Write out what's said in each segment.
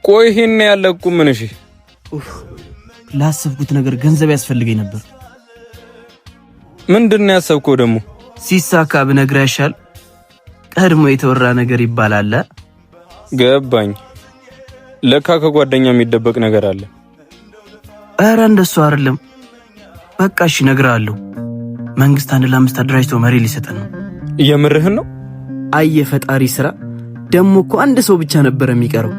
ቆይ ይሄን ያለቁ ምን? እሺ ላሰብኩት ነገር ገንዘብ ያስፈልገኝ ነበር። ምንድነው ያሰብከው ደግሞ? ሲሳካ ብነግርህ አይሻል? ቀድሞ የተወራ ነገር ይባላል። ገባኝ። ለካ ከጓደኛ የሚደበቅ ነገር አለ። ኧረ እንደሱ አይደለም። በቃ እሺ እነግርሃለሁ። መንግስት 1 ለ5 አደራጅቶ መሬት ሊሰጠን ነው። የምርህን ነው? አየ ፈጣሪ ስራ። ደሞ እኮ አንድ ሰው ብቻ ነበር የሚቀረው።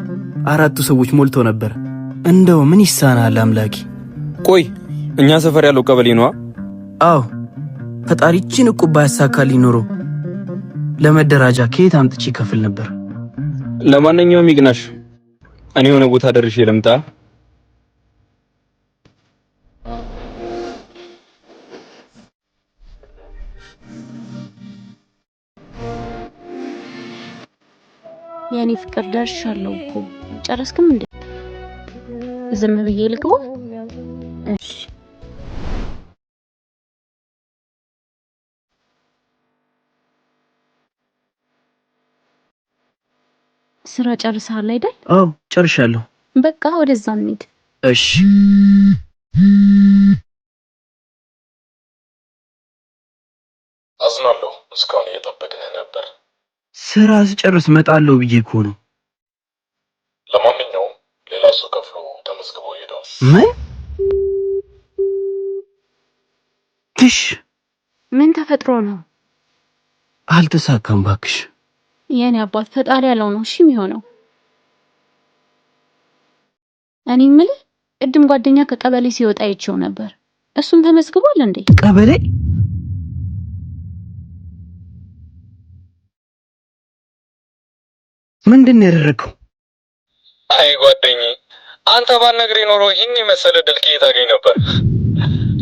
4 ሰዎች ሞልቶ ነበር። እንደው ምን ይሳናል አምላኬ። ቆይ እኛ ሰፈር ያለው ቀበሌ ነው? አዎ። ፈጣሪችን እኮ ባያሳካልኝ ኖሮ ለመደራጃ ከየት አምጥቼ ከፍል ነበር። ለማንኛውም ይግናሽ፣ እኔ የሆነ ቦታ ደርሼ ልምጣ። ያኔ ፍቅር ደርሻለሁ እኮ። ጨረስክም እንዴ? ዝም ብዬ ልግባ? እሺ። ስራ ጨርሰሃል አይደል? አዎ ጨርሻለሁ። በቃ ወደዛ እንሂድ። እሺ። አዝናለሁ፣ እስካሁን እየጠበቅንህ ነበር። ስራ ስጨርስ እመጣለሁ ብዬ እኮ ነው። ለማንኛውም ሌላ ሰው ከፍሎ ተመዝግቦ ሄደው። ምን? ትሽ ምን ተፈጥሮ ነው? አልተሳካም ባክሽ። የኔ አባት ፈጣሪ ያለው ነው እሺ የሚሆነው። እኔ የምልህ ቅድም ጓደኛ ከቀበሌ ሲወጣ አይቼው ነበር። እሱም ተመዝግቧል እንዴ? ቀበሌ? ምንድን ነው ያደረከው? አይ ጓደኛዬ፣ አንተ ባልነግረኝ ኖሮ ይህን የመሰለ ድል ከየት አገኝ ነበር።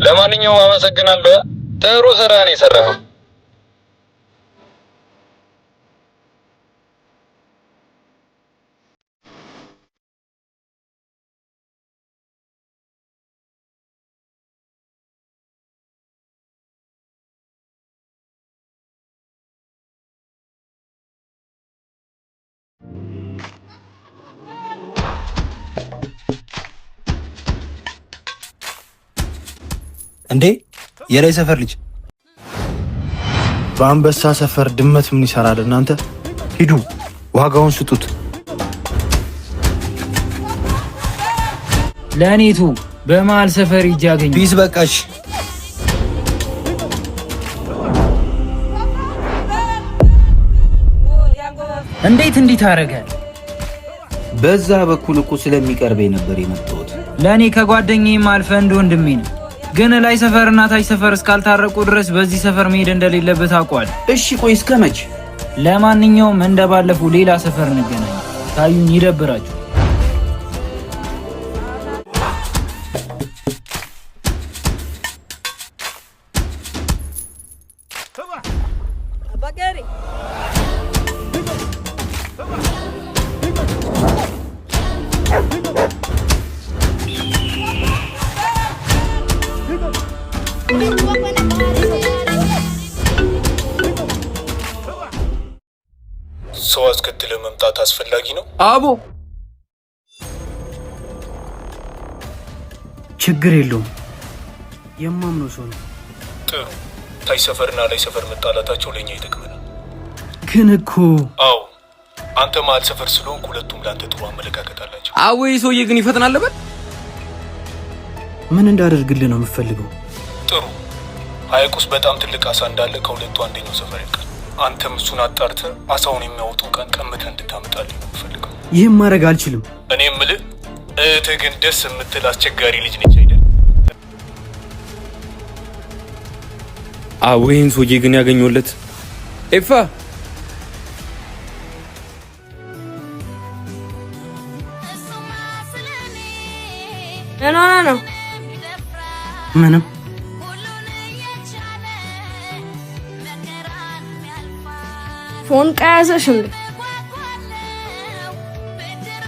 ለማንኛውም አመሰግናለሁ። ጥሩ ስራ ነው የሰራኸው። እንዴ የላይ ሰፈር ልጅ፣ በአንበሳ ሰፈር ድመት ምን ይሰራል? እናንተ ሂዱ ዋጋውን ስጡት። ለኔቱ በመሃል ሰፈር ሂጅ ያገኝ ቢስ በቃሽ። እንዴት እንዲህ ታረጋል? በዛ በኩል እኮ ስለሚቀርበኝ ነበር የመጣሁት። ለኔ ከጓደኛዬም አልፈ እንደ ወንድሜ ነው። ግን ላይ ሰፈርና ታች ሰፈር እስካልታረቁ ድረስ በዚህ ሰፈር መሄድ እንደሌለበት አውቋል። እሺ ቆይ እስከ መች? ለማንኛውም እንደባለፈው ሌላ ሰፈር እንገናኝ። ታዩኝ ይደብራችሁ። ሰው አስከትለ መምጣት አስፈላጊ ነው? አቦ ችግር የለውም። የማምነው ሰው ነው። ጥሩ። ታች ሰፈርና ላይ ሰፈር መጣላታቸው ለኛ ይጠቅመናል። ግን እኮ አዎ፣ አንተ መሀል ሰፈር ስለሆንክ ሁለቱም ላንተ ጥሩ አመለካከት አላቸው። አወይ ሰውዬ ግን ይፈጥናል በል። ምን እንዳደርግልህ ነው የምፈልገው? ጥሩ። ሐይቅ ውስጥ በጣም ትልቅ አሳ እንዳለ ከሁለቱ አንደኛው ሰፈር ያውቃል። አንተም እሱን አጣርተህ አሳውን የሚያወጡ ቀን ቀምተህ እንድታመጣልኝ ነው የምፈልገው። ይህም ማድረግ አልችልም። እኔ የምልህ እህትህ ግን ደስ የምትል አስቸጋሪ ልጅ ነች አይደል? ይህን ሰውዬ ግን ያገኘሁለት ኤፋ ነው ምንም ፎን ቀያዘሽ እንዴ?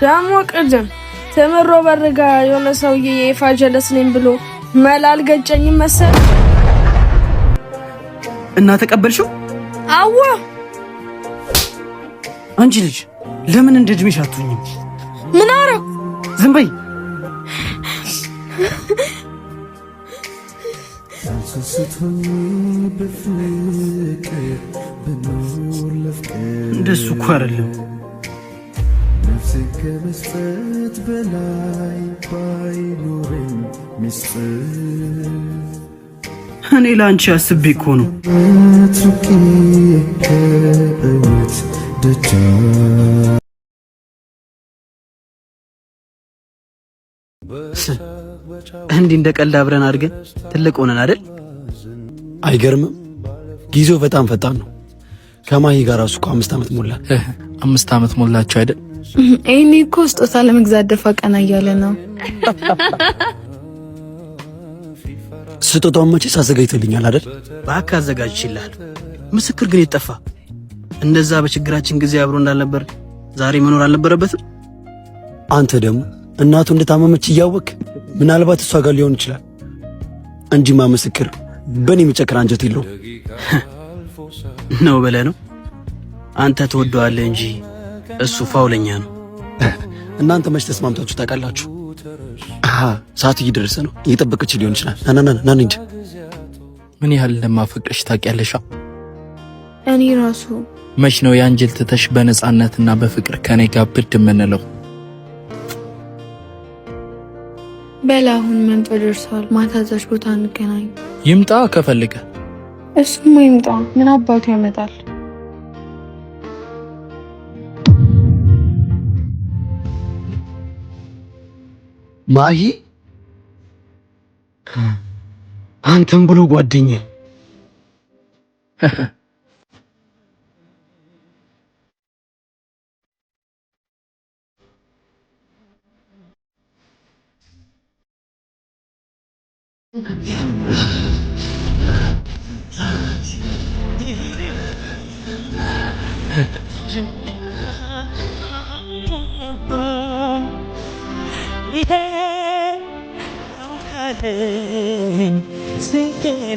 ደግሞ ቅድም ተመሮ በርጋ የሆነ ሰውዬ የኤፋ ጀለስ ነኝ ብሎ መላል ገጨኝም መሰል እና ተቀበልሽው? አዋ አንቺ ልጅ ለምን እንደ እድሜሽ አትሆኝም? ምን አረኩ? ዝም በይ። እንደሱ እኮ አይደለም። እኔ ለአንቺ አስቤ እኮ ነው። እንዲህ እንደ ቀልድ አብረን አድርገን ትልቅ ሆነን አይደል? አይገርምም? ጊዜው በጣም ፈጣን ነው። ከማሂ ጋር እሱ 5 ዓመት ሞላ። 5 ዓመት ሞላችሁ አይደል? እኔ እኮ ስጦታ ለመግዛት ደፋ ቀና እያለ ነው። ስጦታውን መቼ አዘጋጅተልኛል አይደል? እባክህ አዘጋጅቼልሃል። ምስክር ግን የጠፋ እንደዛ በችግራችን ጊዜ አብሮ እንዳልነበር ዛሬ መኖር አልነበረበትም። አንተ ደግሞ እናቱ እንደታመመች እያወቅ ምናልባት እሷ ጋር ሊሆን ይችላል እንጂማ ምስክር በኔ የሚጨክር አንጀት የለውም ነው በለ ነው። አንተ ትወደዋለህ እንጂ እሱ ፋውለኛ ነው። እናንተ መች ተስማምታችሁ ታውቃላችሁ? ሰዓቱ እየደረሰ ነው። እየጠበቀች ሊሆን ይችላል። ና እንጂ ምን ያህል እንደማፈቅርሽ ታውቂያለሽ? እኔ ራሱ መች ነው የአንጀል ትተሽ በነፃነትና በፍቅር ከኔ ጋር ብድ የምንለው? በላ አሁን መንጦ ደርሷል። ማታ እዛች ቦታ እንገናኝ። ይምጣ ከፈልገ። እሱማ ይምጣ፣ ምን አባቱ ያመጣል? ማሂ አንተም ብሎ ጓደኛዬ Singing